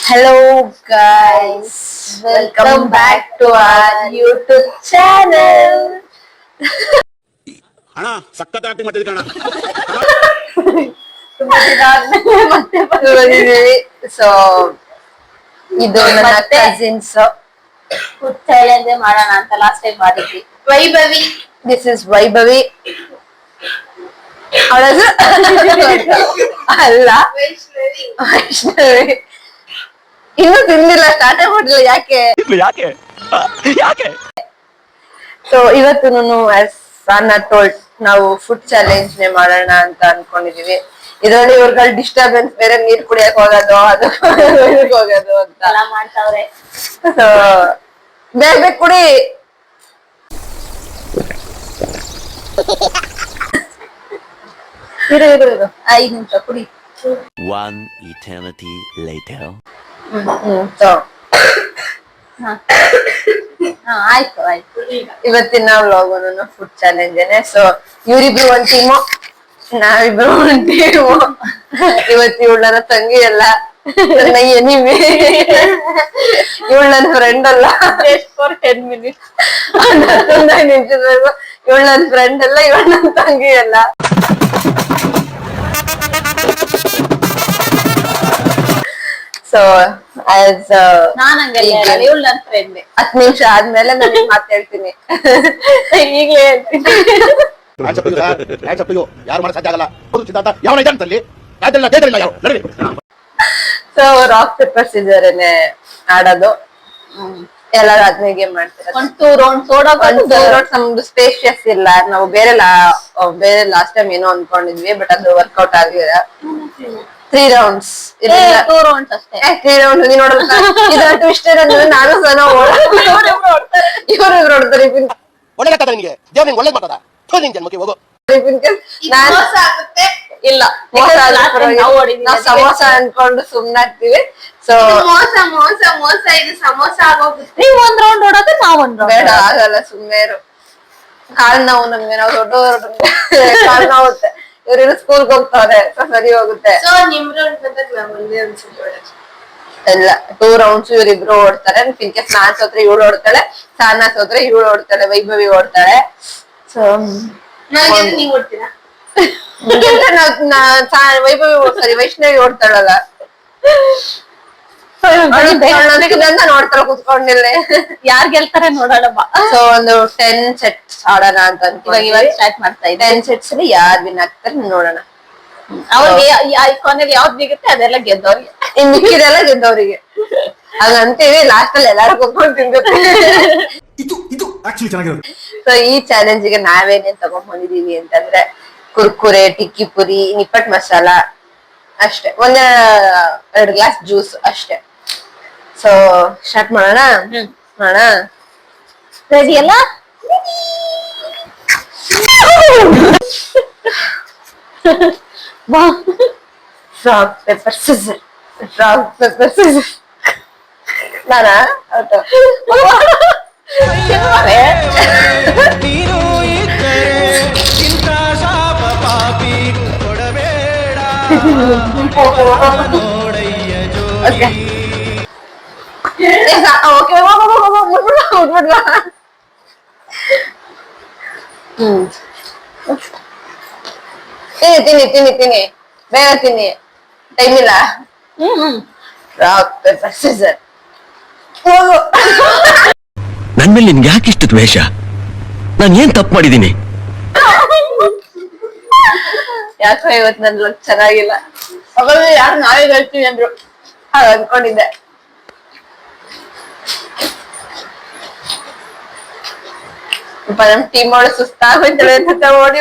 Hello guys, welcome back to our YouTube channel. ಅಣ್ಣ ಸಖತ್ acting ಮಾಡ್ತಿದ್ದೆ ಕಣ. ತುಂಬಾ ದಿನ ಆದ್ಮೇಲೆ ಮತ್ತೆ ಬಂದಿದ್ದೀವಿ. ಸೊ ಇದು ನನ್ನ ಕಸಿನ್ಸ್ ಫುಡ್ ಚಾಲೆಂಜ್ ಮಾಡೋಣ ಅಂತ ಲಾಸ್ಟ್ ಟೈಮ್ ಮಾಡಿದ್ವಿ. Vaibhavi, this is Vaibhavi. ಅವಳದು ಅಲ್ಲ ವೈಷ್ಣವಿ. ಇನ್ನೂ ತಿಂದಿಲ್ಲ, ಸ್ಟಾರ್ಟೇ ಮಾಡಿಲ್ಲ. ಯಾಕೆ ಸೊ ಇವತ್ತು ನಾನು ಟೋಲ್ಡ್ ನಾವು ಫುಡ್ ಚಾಲೆಂಜ್ ನೇ ಮಾಡೋಣ ಅಂತ ಅನ್ಕೊಂಡಿದೀವಿ. ಇದರಲ್ಲಿ ಇವ್ರಗಳ ಡಿಸ್ಟರ್ಬೆನ್ಸ್, ಬೇರೆ ನೀರ್ ಕುಡಿಯಕ್ ಹೋಗೋದು, ಅದು ಹೋಗೋದು ಅಂತ ಮಾಡ್ತಾವ್ರೆ. ಸೊ ಬೇಗ ಬೇಗ ಕುಡಿ. ಇರು 5 ನಿಮಿಷ ಕುಡಿ. One eternity later. ಆಯ್ತು ಇವತ್ತಿನ ವ್ಲಾಗ್ ಫುಡ್ ಚಾಲೆಂಜ್ ಏನೆ. ಸೊ ಇವ್ರಿಬ್ರು ಒಂದ್ ಟೀಮು, ನಾವಿಬ್ರು ಒಂದ್ ಟೀಮು. ಇವತ್ತು ಇವಳು ನನ್ನ ತಂಗಿ ಅಲ್ಲ, ನನ್ನ ಎನಿಮಿ. ಇವಳು ನನ್ನ ಫ್ರೆಂಡ್ ಅಲ್ಲ. ಫಾರ್ 10 minutes, 15 ನಿಮಿಷದವರೆಗೂ ಇವಳು ನನ್ನ ಫ್ರೆಂಡ್ ಅಲ್ಲ, ಇವಳು ನನ್ನ ತಂಗಿ ಅಲ್ಲ. ಸೊ ಆಸ್ ಇವಳು ನನ್ನ ಫ್ರೆಂಡ್. 10 ನಿಮಿಷ ಆದ್ಮೇಲೆ ನಾನು ಮಾತಾಡ್ತೀನಿ. ಈಗಲೇ ಹೇಳ್ತೀನಿ. ಸೊ ರಾಕ್ ಪೇಪರ್ ಸಿಸರ್ ಆಡೋದು. ಎಲ್ಲರೂ ಅದನ್ನೇ ಗೇಮ್ ಮಾಡ್ತಾರೆ. 2 rounds ನಮ್ದು ಸ್ಪೇಷಿಯಸ್ ಇಲ್ಲ. ನಾವು ಬೇರೆ ಲಾಸ್ಟ್ ಟೈಮ್ ಏನೋ ಅನ್ಕೊಂಡಿದ್ವಿ, ಬಟ್ ಅದು ವರ್ಕೌಟ್ ಆಗ್ಲಿಲ್ಲ. 3 rounds 2 rounds ಅಷ್ಟೇ. 3 rounds ನೀನ್ ನೋಡಲ್ಲ. ಇದರ ಟ್ವಿಸ್ಟ್ ಏನಂದ್ರೆ ನಾನು ಸಹ ಇವ್ರಿಬ್ರು ಹೊಡ್ತಾರೆ. ಒಳ್ಳೆ ಮಾತಾಡ ಜನ್ಮಕ್ಕೆ ಹೋಗು. ಇಲ್ಲ, ನಾವು ಸಮೋಸ ಅನ್ಕೊಂಡು ಸುಮ್ನಾಗ್ತೀವಿ. ಸೊ ಮೋಸ ಇದು ಸಮೋಸ ಆಗೋಗುತ್ತೆ. ನೀವ್ 1 round ಹೊಡೋದು, ನಾವ್ 1 round. ಬೇಡ, ಆಗಲ್ಲ, ಸುಮ್ನೆ ಇರು. ಕಾಲ್ ನೋವು ನಮ್ಗೆ, ನಾವು ದೊಡ್ಡವರು ಕಾಲ್ ನೋವುತ್ತೆ. ಇವ್ರು ಸ್ಕೂಲ್ಗೆ ಹೋಗ್ತಾರೆ, ಸರಿ ಹೋಗುತ್ತೆ. ಇಲ್ಲ, 2 rounds ಇವ್ರಿಬ್ರು ಓಡ್ತಾರೆ. ಇನ್ ಕೇಸ್ ನಾನ್ ಸೋತ್ರೆ ಇವಳು ಓಡ್ತಾಳೆ, ಸಾನಾ ಸೋತ್ರೆ ಇವಳು ಓಡ್ತಾಳೆ, ವೈಭವಿ ಓಡ್ತಾಳೆ. ಸೊ ನೀವ್ ಓಡ್ತೀರಾ? ವೈಭವಿ ಸಾರಿ ವೈಷ್ಣವಿ ಓಡ್ತಾಳಲ್ಲ, ನೋಡ್ತಾಳ ಕುತ್ಕೊಂಡಿಲ್ಲ. ಯಾರ್ ಗೆಲ್ತಾರೆ ನೋಡೋಣ. ಸೊ ಒಂದು 10 sets ಆಡೋಣ ಅಂತ ಇವಾಗ ಸ್ಟಾರ್ಟ್ ಮಾಡ್ತಾ ಇದ್ದೆ. 10 sets ಅಲ್ಲಿ ಯಾರ್ ವಿನ್ ಆಗ್ತಾರೆ ನೋಡೋಣ. ಅವ್ರಿಗೆ ಕೊನೆಗೆ ಯಾವ್ದು ಸಿಗುತ್ತೆ ಅದೆಲ್ಲ ಗೆದ್ದವ್ರಿಗೆ, ಇನ್ ಮಿಕ್ಕಿದೆಲ್ಲ ಗೆದ್ದವ್ರಿಗೆ. ಹಂಗಂತೀವಿ, ಲಾಸ್ಟ್ ಅಲ್ಲಿ ಎಲ್ಲಾರು ಕುತ್ಕೊಂಡು ತಿನ್ಬೇಕು. ಸೊ ಈ ಚಾಲೆಂಜ್ ಗೆ ನಾವೇನೇನ್ ತಗೊಂಡ್ ಬಂದಿದೀವಿ ಅಂತಂದ್ರೆ ಕುರ್ಕುರೆ, ಟಿಕ್ಕಿ ಪುರಿ, ನಿಪ್ಪಟ್ ಮಸಾಲ ಅಷ್ಟೇ. 2 ಗ್ಲಾಸ್ ಜ್ಯೂಸ್ ಅಷ್ಟೇ. ಸೊ ಸ್ಟಾರ್ಟ್ ಮಾಡೋಣ. ರೆಡಿ ಅಲ್ಲ? Rock paper scissor, rock paper scissor. ನಾನಾ ತಿನ್ನಿ ಬೇಗ ತಿನ್ನಿ, ಟೈಮ್ ಇಲ್ಲ. Rock paper scissor. ನನ್ ಮೇಲೆ ನಿನ್ಗೆ ಯಾಕೆ ಇಷ್ಟು ದ್ವೇಷ? ನಾನು ಏನ್ ತಪ್ಪು ಮಾಡಿದೀನಿ? ಯಾಕೋ ಇವತ್ ನನ್ ಲುಕ್ ಚೆನ್ನಾಗಿಲ್ಲ. ಯಾರು ನಾವೇ ಹೇಳ್ತೀವಿ ಅಂದ್ರು, ಹಾಗ ಅನ್ಕೊಂಡಿದ್ದೆ. ನಮ್ ಟೀಮ್ ಮಾಡಿ ಸುಸ್ತಾಗೋಯ್ತಳೆ ಅಂತ ಓಡಿ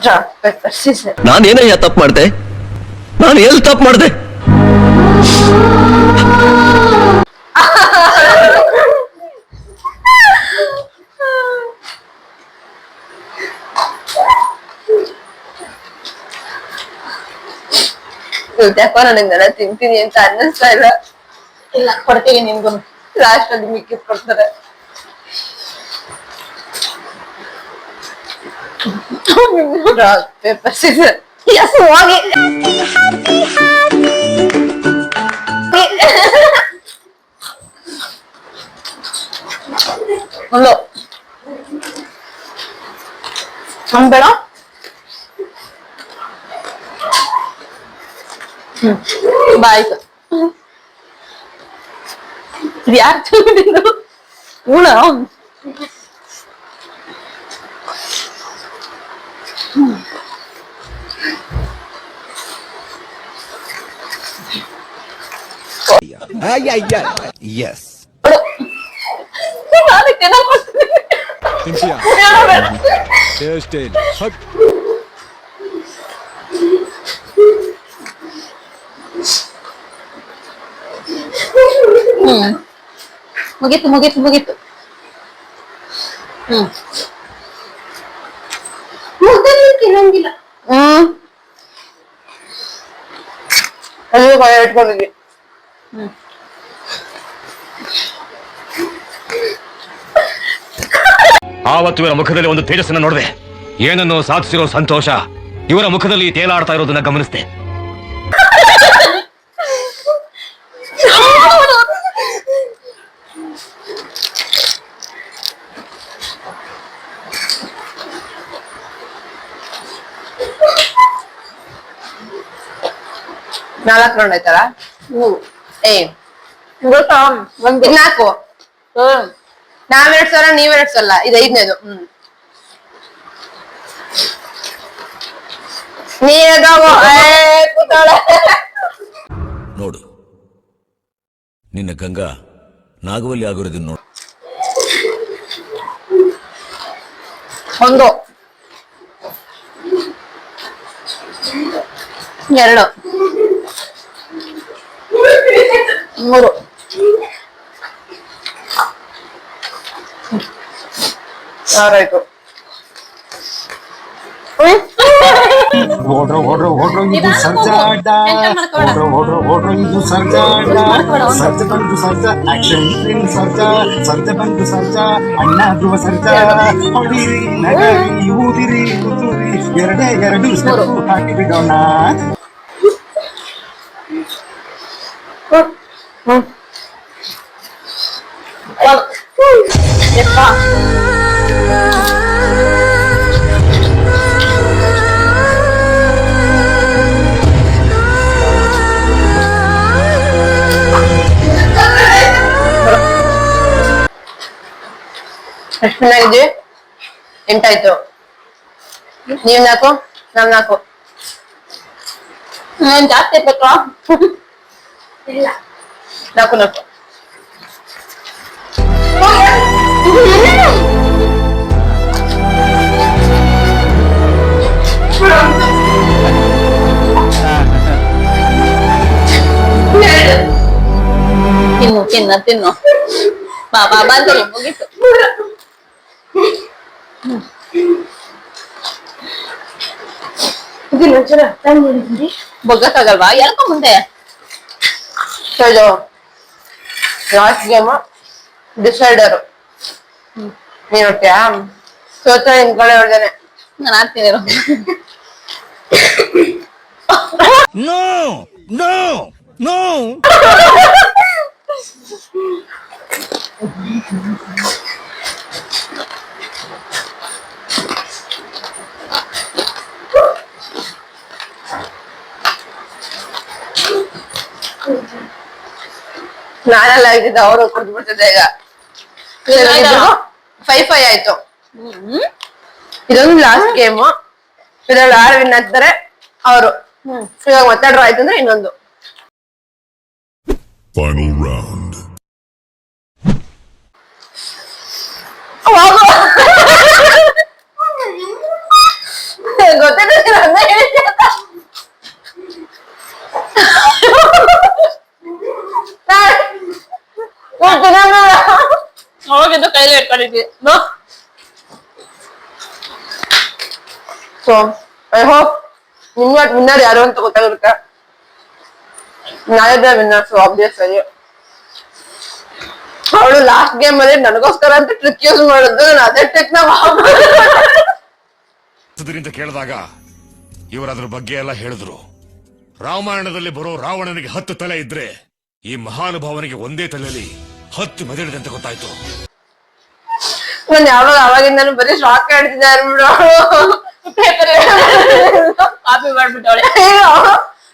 ರಾಕ್ ಪೇಪರ್ ಸಿಸರ್. ನಾನೇನಯ್ಯ ತಪ್ಪು ಮಾಡ್ದೆ? ನಾನು ಎಲ್ಲಿ ತಪ್ಪು ಮಾಡ್ದೆ? ಯಾಕೋ ನನಗೆಲ್ಲ ತಿಂತೀನಿ ಅಂತ ಅನ್ನಿಸ್ತಾ ಇಲ್ಲ. ಇಲ್ಲ, ಕೊಡ್ತೀವಿ ನಿನ್ಗೂ. ಲಾಸ್ಟ್ ಅಲ್ಲಿ ಮಿಕ್ಕಿದ್ ಕೊಡ್ತಾರೆ. Rock paper scissor. Yes, ಹೋಗಿ. ಅಲ್ಲೋ ಬೇಡ. ಬಾಯ್ತು ಯಾರು ತಿಂದು ಉಣ. Yes. Hairstyle. Hug. ಮುಗೀತು ಮುಗೀತು ಮುಗೀತು. ತಿನ್ನಂಗಿಲ್ಲ. ಅದು ಭಯ ಇಟ್ಕೊಂಡಿದ್ವಿ. ಆವತ್ತು ಇವರ ಮುಖದಲ್ಲಿ ಒಂದು ತೇಜಸ್ಸನ್ನು ನೋಡಿದೆ. ಏನನ್ನು ಸಾಧಿಸಿರೋ ಸಂತೋಷ ಇವರ ಮುಖದಲ್ಲಿ ತೇಲಾಡ್ತಾ ಇರೋದನ್ನ ಗಮನಿಸಿದೆ. ನಾಲ್ಕು ರೌಂಡ್ ಆಯ್ತಲ್ಲ. ನಾಲ್ಕು ನಾವ್ 2 ಸಲ ನೀವ್ 2 ಸಲ. ಇದು 5ನೇದು. ನೋಡು, ನಿನ್ನ ಗಂಗಾ ನಾಗವಲ್ಲಿ ಆಗಿರೋದನ್ನ ನೋಡು. ಒಂದು 2 3 ಆರಾಯ್ತು. ಓಡ್ರೋ ಇದು ಸರ್ಜಾಡ, ಓಡ್ರೋ ಇದು ಸರ್ಜಾಡ, ಸರ್ಜ ಬಂದು ಸರ್ಜ, ಆಕ್ಷನ್ ಸರ್ಜ ಬಂದು ಸರ್ಜ, ಅಣ್ಣ ಧ್ರುವ ಸರ್ಜ, ಹೊಡಿರಿ ನಗರಿ ಊದಿರಿ ಕುತುರಿ, 2 ಸ್ಟೆಪ್ ಹಾಕಿ ಬಿಡೋಣ. ಎಷ್ಟು ಚೆನ್ನಾಗಿದ್ವಿ. 8 ಆಯ್ತು. ನೀವ್ 4 ನಾವ್ 4. ಜಾಸ್ತಿ ಬೇಕಾ? ಇಲ್ಲ 4. ತಿನ್ನು ಬಾಬಾ ಬಂದರು ಮುಗೀತು. ಬೊಗ್ಗಕ್ಕಾಗಲ್ವಾ? ಎಲ್ಕ ಮುಂದೆ ಲಾಸ್ಟ್ ಗೇಮ್ ಡಿಸೈಡರ್. ನೀನ್ ನೋಡ್ತೀಯಾ? ಸೋತ ನಿನ್ ಕಡೆ ಹೊಡ್ದೇನೆ. ನಾನು ಆಡ್ತೀನಿ. No, no, no. ನಾನೆಲ್ಲ ಆಗಿದ್ದೆ, ಅವರು ಕುಡ್ದು ಬಿಡ್ತಿದ್ದೆ. ಈಗ 5-5 ಆಯ್ತು. ಇದೊಂದು ಲಾಸ್ಟ್ ಗೇಮ್. ಇದ್ರಲ್ಲಿ 6 ವಿನ್ ಆಗ್ತಾರೆ ಅವರು. ಇವಾಗ ಮತ್ತೆ ಡ್ರಾ ಆಯ್ತು ಅಂದ್ರೆ ಇನ್ನೊಂದು. Final round. ಅವಾಗಿದ್ದು ಕೈಲಿ ಇಟ್ಕೊಂಡಿದ್ವಿ. ಸೊ ಐ ಹೋಪ್ ನಿಮ್ಗೆ ವಿನ್ನರ್ ಯಾರು ಅಂತ ಗೊತ್ತಾಗುತ್ತೆ. ನಾಳೆ ವಿನ್ನರ್ಸ್ ಆಬ್ವಿಯಸ್ ಆಗಿ. ಅವಳು ಲಾಸ್ಟ್ ಗೇಮ್ ಅಲ್ಲಿ ನನಗೋಸ್ಕರ ಅಂತ ಟ್ರಿಕ್ ಯೂಸ್ ಮಾಡಿದ್ದು. ನಾನು ಅದೇ ಟ್ರಿಕ್ ಇದರಿಂದ ಕೇಳಿದಾಗ ಇವರು ಅದ್ರ ಬಗ್ಗೆ ಎಲ್ಲ ಹೇಳಿದ್ರು. ರಾಮಾಯಣದಲ್ಲಿ ಬರೋ ರಾವಣನಿಗೆ 10 ತಲೆ ಇದ್ರೆ ಈ ಮಹಾನುಭಾವನಿಗೆ ಒಂದೇ ತಲೆಯಲ್ಲಿ 10 ಮೆದುಳಿದೆ ಅಂತ ಗೊತ್ತಾಯ್ತು. ನಾನು ಯಾವಾಗ ಅವಾಗಿಂದಾನು ಬರೀ ಶಾಕ್ ಆಡ್ತಿದ್ದೆ ಅನ್ಬಿಡು. Paper copy ಮಾಡ್ಬಿಟ್ಟವಳೆ.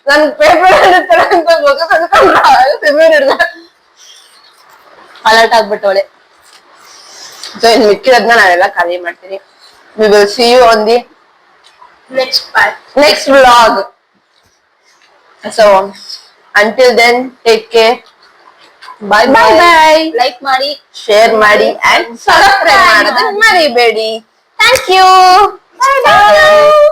ನನ್ ಪೇಪರ್ ಹಿಡಿತಾರೆ ಅಂತ ಅಲರ್ಟ್ ಆಗ್ಬಿಟ್ಟವಳೆ. ಸೊ ಇನ್ ಮಿಕ್ಕಿರೋದ್ನ ನಾವೆಲ್ಲ ಖಾಲಿ ಮಾಡ್ತೀನಿ. We will see you on the next vlog. So until then, take care. Bye bye. Like ಮಾಡಿ, Share ಮಾಡಿ and subscribe ಮಾಡೋದನ್ನ ಮರಿಬೇಡಿ. Thank you. Bye bye.